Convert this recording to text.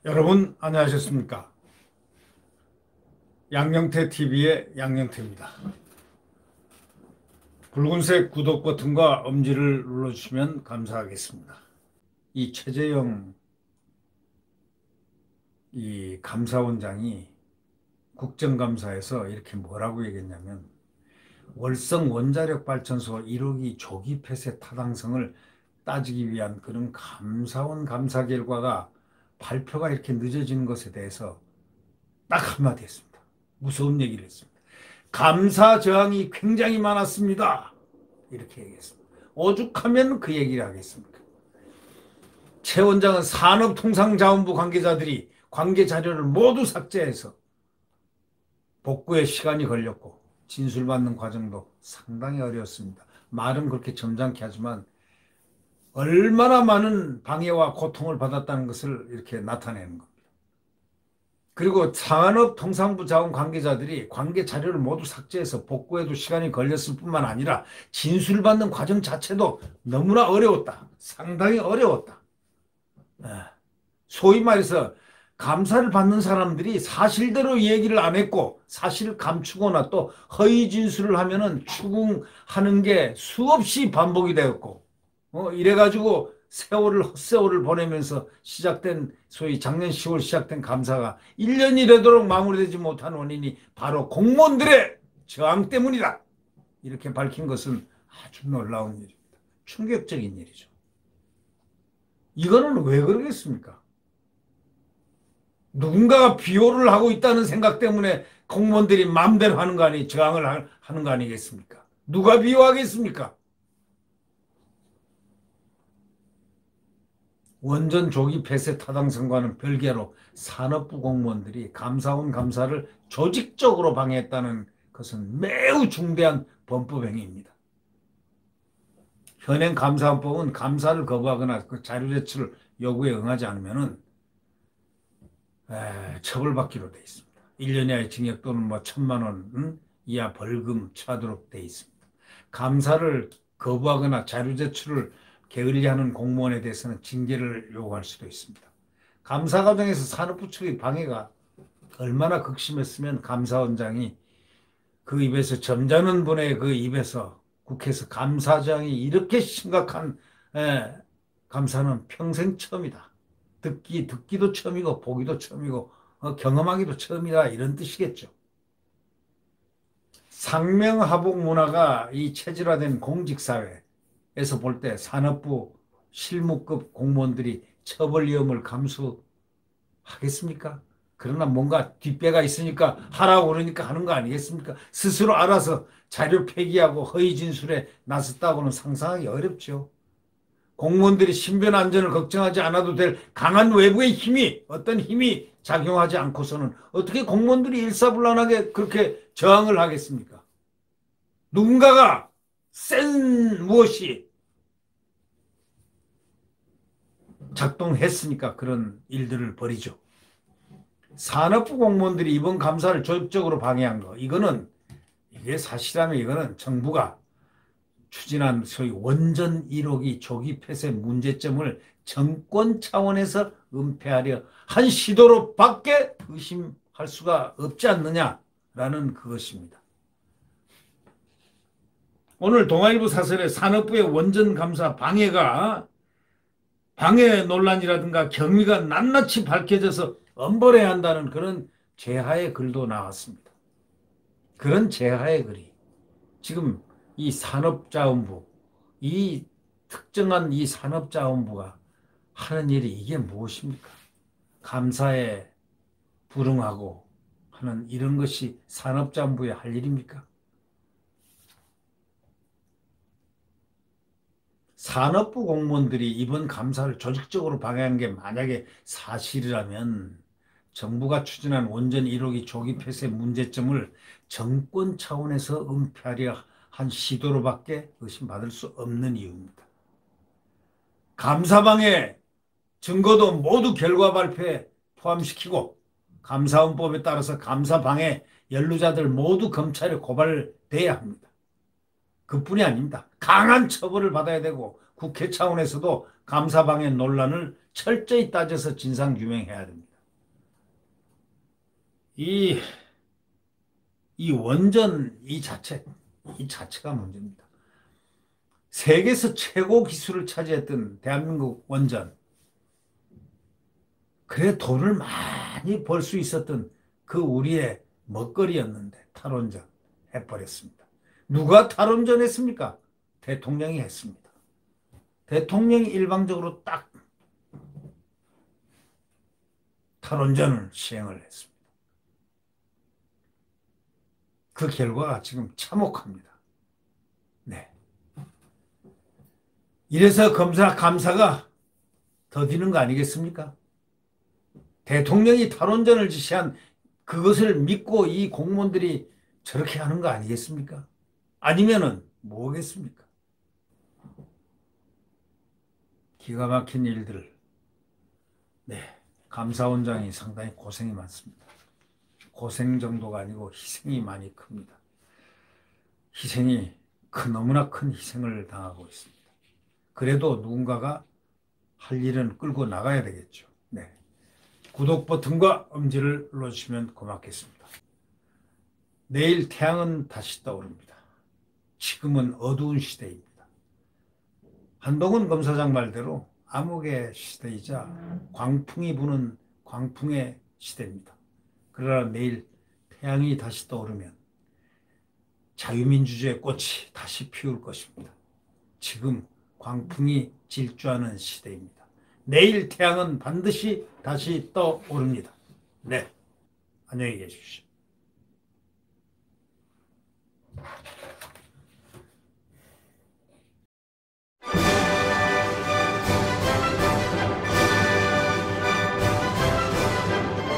여러분 안녕하셨습니까? 양영태 TV의 양영태입니다. 붉은색 구독 버튼과 엄지를 눌러주시면 감사하겠습니다. 이 최재형 이 감사원장이 국정감사에서 이렇게 뭐라고 얘기했냐면 월성 원자력 발전소 1호기 조기 폐쇄 타당성을 따지기 위한 그런 감사원 감사 결과가 발표가 이렇게 늦어지는 것에 대해서 딱 한마디 했습니다. 무서운 얘기를 했습니다. 감사 저항이 굉장히 많았습니다. 이렇게 얘기했습니다. 오죽하면 그 얘기를 하겠습니까? 최 원장은 산업통상자원부 관계자들이 관계 자료를 모두 삭제해서 복구에 시간이 걸렸고 진술받는 과정도 상당히 어려웠습니다. 말은 그렇게 점잖게 하지만 얼마나 많은 방해와 고통을 받았다는 것을 이렇게 나타내는 겁니다. 그리고 산업통상부 자원 관계자들이 관계 자료를 모두 삭제해서 복구에도 시간이 걸렸을 뿐만 아니라 진술받는 과정 자체도 너무나 어려웠다. 상당히 어려웠다. 소위 말해서 감사를 받는 사람들이 사실대로 얘기를 안 했고 사실을 감추거나 또 허위 진술을 하면은 추궁하는 게 수없이 반복이 되었고 이래가지고 헛세월을 보내면서 시작된 소위 작년 10월 시작된 감사가 1년이 되도록 마무리되지 못한 원인이 바로 공무원들의 저항 때문이다. 이렇게 밝힌 것은 아주 놀라운 일입니다. 충격적인 일이죠. 이거는 왜 그러겠습니까? 누군가가 비호를 하고 있다는 생각 때문에 공무원들이 마음대로 하는 거 아니, 저항을 하는 거 아니겠습니까? 누가 비호하겠습니까? 원전 조기 폐쇄 타당성과는 별개로 산업부 공무원들이 감사원 감사를 조직적으로 방해했다는 것은 매우 중대한 범법 행위입니다. 현행 감사원법은 감사를 거부하거나 그 자료 제출 요구에 응하지 않으면 처벌받기로 되어 있습니다. 1년 이하의 징역 또는 1,000만 원 이하 벌금 처하도록 되어 있습니다. 감사를 거부하거나 자료 제출을 게을리하는 공무원에 대해서는 징계를 요구할 수도 있습니다. 감사 과정에서 산업부 측의 방해가 얼마나 극심했으면 감사원장이 그 입에서 점잖은 분의 그 입에서 국회에서 감사장이 이렇게 심각한 감사는 평생 처음이다. 듣기도 처음이고 보기도 처음이고 경험하기도 처음이다 이런 뜻이겠죠. 상명하복 문화가 이 체질화된 공직사회에서 볼 때 산업부 실무급 공무원들이 처벌 위험을 감수하겠습니까? 그러나 뭔가 뒷배가 있으니까 하라고 그러니까 하는 거 아니겠습니까? 스스로 알아서 자료 폐기하고 허위 진술에 나섰다고는 상상하기 어렵죠. 공무원들이 신변 안전을 걱정하지 않아도 될 강한 외부의 힘이 어떤 힘이 작용하지 않고서는 어떻게 공무원들이 일사불란하게 그렇게 저항을 하겠습니까? 누군가가 센 무엇이 작동했으니까 그런 일들을 벌이죠. 산업부 공무원들이 이번 감사를 조직적으로 방해한 거 이게 사실이라면 이거는 정부가 추진한 소위 원전 1호기 조기 폐쇄 문제점을 정권 차원에서 은폐하려 한 시도로밖에 의심할 수가 없지 않느냐라는 그것입니다. 오늘 동아일보 사설에 산업부의 원전 감사 방해 논란이라든가 경위가 낱낱이 밝혀져서 엄벌해야 한다는 그런 제하의 글도 나왔습니다. 그런 제하의 글이 지금 이 산업자원부, 이 특정한 이 산업자원부가 하는 일이 이게 무엇입니까? 감사에 불응하고 하는 이런 것이 산업자원부의 할 일입니까? 산업부 공무원들이 이번 감사를 조직적으로 방해한 게 만약에 사실이라면 정부가 추진한 원전 1호기 조기 폐쇄 문제점을 정권 차원에서 은폐하려 한 시도로밖에 의심받을 수 없는 이유입니다. 감사방해 증거도 모두 결과 발표에 포함시키고 감사원법에 따라서 감사방해 연루자들 모두 검찰에 고발돼야 합니다. 그뿐이 아닙니다. 강한 처벌을 받아야 되고 국회 차원에서도 감사방해 논란을 철저히 따져서 진상규명해야 됩니다. 이, 이 원전 이 자체가 문제입니다. 세계에서 최고 기술을 차지했던 대한민국 원전, 그래 돈을 많이 벌 수 있었던 그 우리의 먹거리였는데 탈원전 해버렸습니다. 누가 탈원전 했습니까? 대통령이 했습니다. 대통령이 일방적으로 딱 탈원전을 시행을 했습니다. 그 결과가 지금 참혹합니다. 네. 이래서 감사가 더디는 거 아니겠습니까? 대통령이 탈원전을 지시한 그것을 믿고 이 공무원들이 저렇게 하는 거 아니겠습니까? 아니면은 뭐겠습니까? 기가 막힌 일들. 네. 감사원장이 상당히 고생이 많습니다. 고생 정도가 아니고 희생이 많이 큽니다. 희생이 너무나 큰 희생을 당하고 있습니다. 그래도 누군가가 할 일은 끌고 나가야 되겠죠. 네. 구독 버튼과 엄지를 눌러주시면 고맙겠습니다. 내일 태양은 다시 떠오릅니다. 지금은 어두운 시대입니다. 한동훈 검사장 말대로 암흑의 시대이자 광풍이 부는 광풍의 시대입니다. 그러나 내일 태양이 다시 떠오르면 자유민주주의의 꽃이 다시 피울 것입니다. 지금 광풍이 질주하는 시대입니다. 내일 태양은 반드시 다시 떠오릅니다. 네, 안녕히 계십시오.